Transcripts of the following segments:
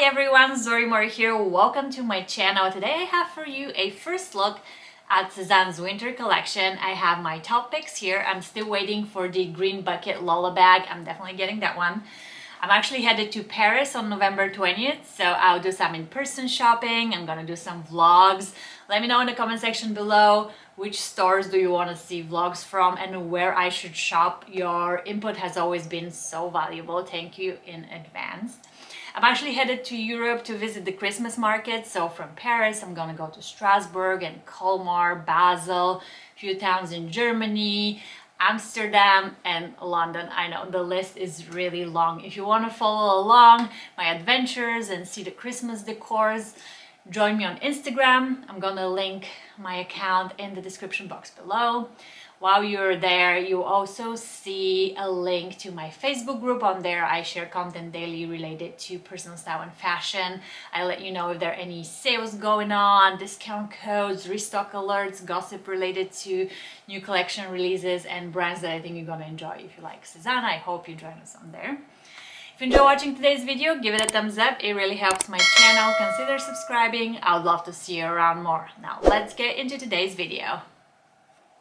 everyone, Zorimor here. Welcome to my channel. Today I have for you a first look at Sezane's winter collection. I have my top picks here. I'm still waiting for the green bucket Lola bag. I'm definitely getting that one. I'm actually headed to Paris on November 20th, so I'll do some in-person shopping. I'm gonna do some vlogs. Let me know in the comment section below which stores do you want to see vlogs from and where I should shop. Your input has always been so valuable. Thank you in advance. I'm actually headed to Europe to visit the Christmas market. So from Paris, I'm gonna go to Strasbourg and Colmar, Basel, a few towns in Germany, Amsterdam and London. I know the list is really long. If you want to follow along my adventures and see the Christmas decors, join me on Instagram. I'm gonna link my account in the description box below. While you're there, you also see a link to my Facebook group. On there, I share content daily related to personal style and fashion. I let you know if there are any sales going on, discount codes, restock alerts, gossip related to new collection releases and brands that I think you're gonna enjoy. If you like Sezane, I hope you join us on there. If you enjoy watching today's video, give it a thumbs up. It really helps my channel. Consider subscribing. I would love to see you around more. Now, let's get into today's video.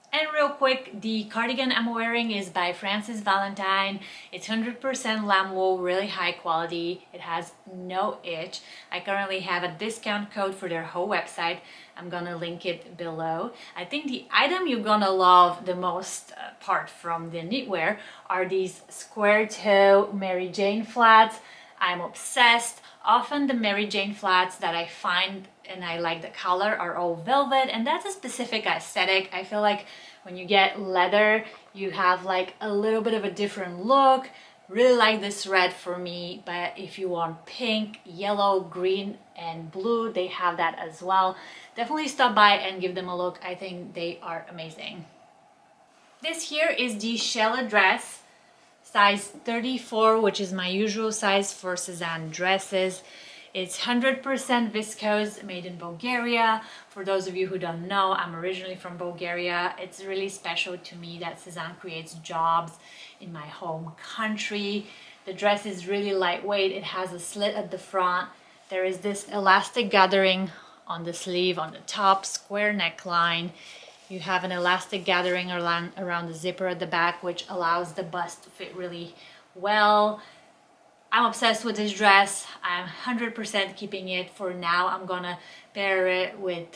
And real quick, the cardigan I'm wearing is by Valentine. It's 100% lamb wool, really high quality. It has no itch. I currently have a discount code for their whole website. I'm gonna link it below. I think the item you're gonna love the most, apart from the knitwear, are these square toe Mary Jane flats. I'm obsessed. Often the Mary Jane flats that I find and I like the color are all velvet, and that's a specific aesthetic. I feel like when you get leather, you have like a little bit of a different look. Really like this red for me, but if you want pink, yellow, green, and blue, they have that as well. Definitely stop by and give them a look. I think they are amazing. This here is the Shella Dress, size 34, which is my usual size for Sezane dresses. It's 100% viscose, made in Bulgaria. For those of you who don't know, I'm originally from Bulgaria. It's really special to me that Sezane creates jobs in my home country. The dress is really lightweight. It has a slit at the front. There is this elastic gathering on the sleeve, on the top, square neckline. You have an elastic gathering around the zipper at the back, which allows the bust to fit really well. I'm obsessed with this dress. I'm 100% keeping it for now. I'm gonna pair it with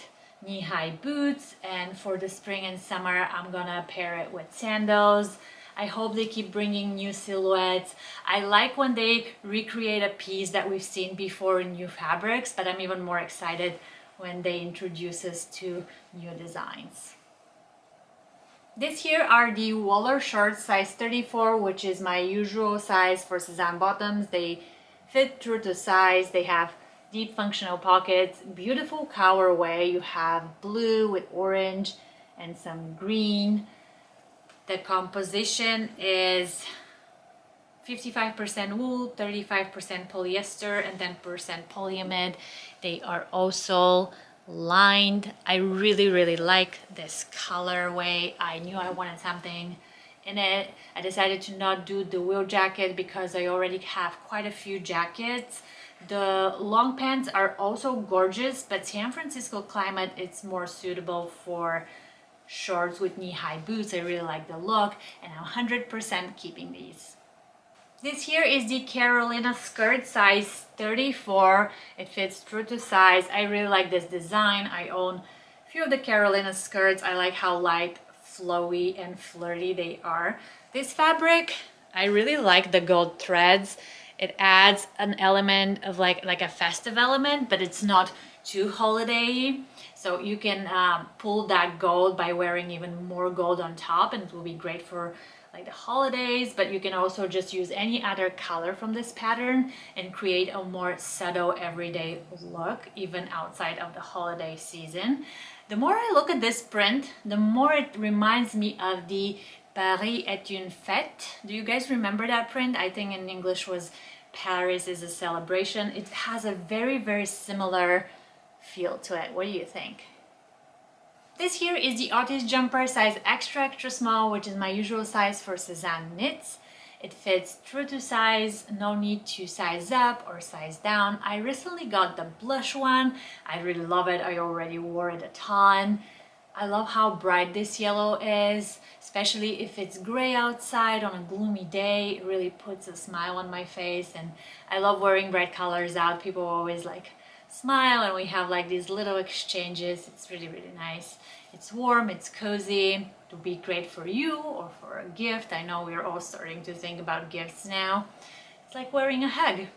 knee-high boots, and for the spring and summer, I'm gonna pair it with sandals. I hope they keep bringing new silhouettes. I like when they recreate a piece that we've seen before in new fabrics, but I'm even more excited when they introduce us to new designs. This here are the Wallace shorts, size 34, which is my usual size for Sezane bottoms. They fit true to size. They have deep functional pockets, beautiful colorway. You have blue with orange and some green. The composition is 55% wool, 35% polyester, and 10% polyamide. They are also lined. I really like this colorway. I knew I wanted something in it. I decided to not do the wool jacket because I already have quite a few jackets. The long pants are also gorgeous, but San Francisco climate, it's more suitable for shorts with knee-high boots. I really like the look, and I'm 100% keeping these. This here is the Carolina skirt, size 34. It fits true to size. I really like this design. I own a few of the Carolina skirts. I like how light, flowy, and flirty they are. This fabric, I really like the gold threads. It adds an element of like a festive element, but it's not too holiday-y. So you can pull that gold by wearing even more gold on top, and it will be great for like the holidays, but you can also just use any other color from this pattern and create a more subtle everyday look even outside of the holiday season. The more I look at this print, the more it reminds me of the Paris est une fête. Do you guys remember that print? I think in English was Paris is a celebration. It has a very similar feel to it. What do you think? This here is the Otis Jumper, size extra small, which is my usual size for Sezane knits. It fits true to size, no need to size up or size down. I recently got the blush one. I really love it. I already wore it a ton. I love how bright this yellow is, especially if it's gray outside on a gloomy day. It really puts a smile on my face, and I love wearing bright colors out. People always like smile and we have like these little exchanges. It's really nice. It's warm, it's cozy. It would be great for you or for a gift. I know we're all starting to think about gifts now. It's like wearing a hug.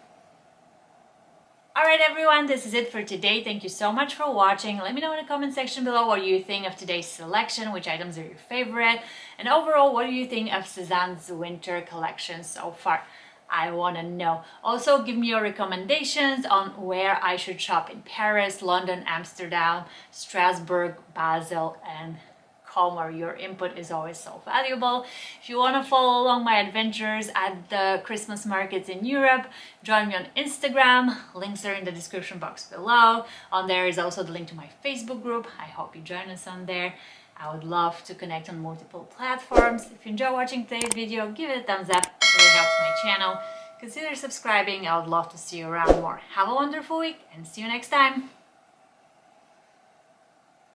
Alright everyone, this is it for today. Thank you so much for watching. Let me know in the comment section below what you think of today's selection, which items are your favorite, and overall what do you think of Sezane's winter collection so far. I want to know. Also give me your recommendations on where I should shop in Paris, London, Amsterdam, Strasbourg, Basel and Como. Your input is always so valuable. If you want to follow along my adventures at the Christmas markets in Europe, join me on Instagram. Links are in the description box below. On there is also the link to my Facebook group. I hope you join us on there. I would love to connect on multiple platforms. If you enjoy watching today's video, give it a thumbs up. It really helps my channel. Consider subscribing. I would love to see you around more. Have a wonderful week and see you next time.